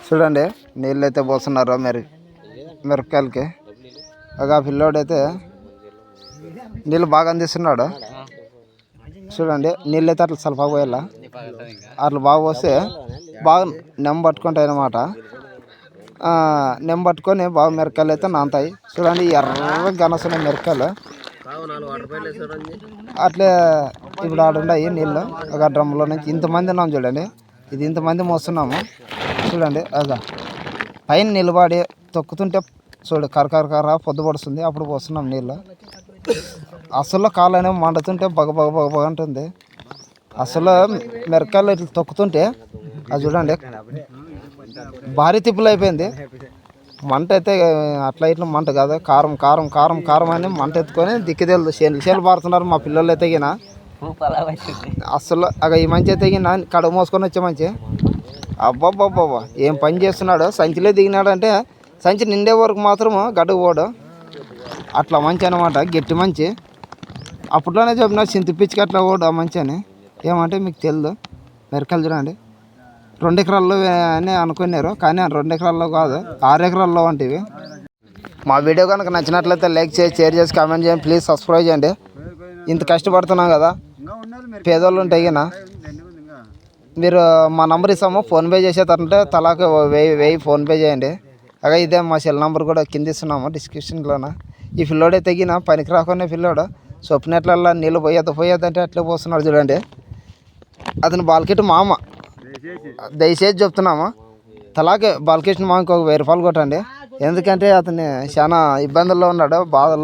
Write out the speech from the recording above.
చూడండి నీళ్ళు అయితే పోస్తున్నారు మిరపకాయలకి. ఆ పిల్లోడైతే నీళ్ళు బాగా అందిస్తున్నాడు. చూడండి నీళ్ళు అయితే అట్లా సలపా పోయేలా అట్లా బాగా పోస్తే బాగా నెమ్మ పట్టుకుంటాయి అన్నమాట. నెమ్మ పట్టుకొని బాగా మిరపకాయలు అయితే నాంతాయి. చూడండి ఎర్ర గనసున్న మిరపకాయలు అట్లే ఇప్పుడు ఆడున్నాయి నీళ్ళు. ఒక డ్రమ్లో నుంచి ఇంతమంది ఉన్నాం చూడండి. ఇది ఇంతమంది మోస్తున్నాము చూడండి. అదా పైన నిలబడి తొక్కుతుంటే చూడు కరకర పొద్దు పడుతుంది. అప్పుడు పోస్తున్నాం నీళ్ళు. అసలు కాలు అనేవి మండుతుంటే బగ బగ బగ బగ ఉంటుంది. అసలు మిరపకాయలు ఇట్లా తొక్కుతుంటే అది చూడండి భారీ తిప్పులు అయిపోయింది. మంట అయితే అట్లా ఇట్లా మంట కాదు, కారం కారం కారం కారం అని మంట ఎత్తుకొని దిక్కుదేళ్ళు చేలు పారుతున్నారు మా పిల్లలు అయితే గిన. అసలు ఈ మంచి అయితే గిన కడుగు మోసుకొని వచ్చే మంచి అబ్బాబ్బాబ్బా ఏం పని చేస్తున్నాడు. సంచిలో దిగినాడు అంటే సంచి నిండే వరకు మాత్రము గడుగు పోడు. అట్లా మంచి అనమాట, గట్టి మంచి. అప్పట్లోనే చెప్పిన చింత పిచ్చికి అట్లా పోడు ఆ మంచి అని. ఏమంటే మీకు తెలియదు. మిరకాయలు చూడండి 2 ఎకరాల్లో అని అనుకున్నారు, కానీ 2 ఎకరాల్లో కాదు 6 ఎకరాల్లో వంటివి. మా వీడియో కనుక నచ్చినట్లయితే లైక్ చేసి షేర్ చేసి కామెంట్ చేయండి. ప్లీజ్ సబ్స్క్రైబ్ చేయండి. ఇంత కష్టపడుతున్నాం కదా, పేదోళ్ళు ఉంటే గిన మీరు మా నంబర్ ఇస్తాము. ఫోన్పే చేసేటంటే తలాకి 1000 ఫోన్పే చేయండి. ఇదే మా సెల్ నెంబర్ కూడా కింద ఇస్తున్నాము డిస్క్రిప్షన్లోన. ఈ పిల్లోడే తెగిన పనికి రాకునే పిల్లోడు చొప్పినట్లల్లా నీళ్ళు పోయేద్దంటే అట్లే పోస్తున్నాడు చూడండి. అతను బాలకెట్ మామ, దయచేసి చెప్తున్నాము తలాకే బాలకృష్ణ మామకి ఒక 1000 రూపాయలు కొట్టండి. ఎందుకంటే అతను చాలా ఇబ్బందుల్లో ఉన్నాడు, బాధల్లో.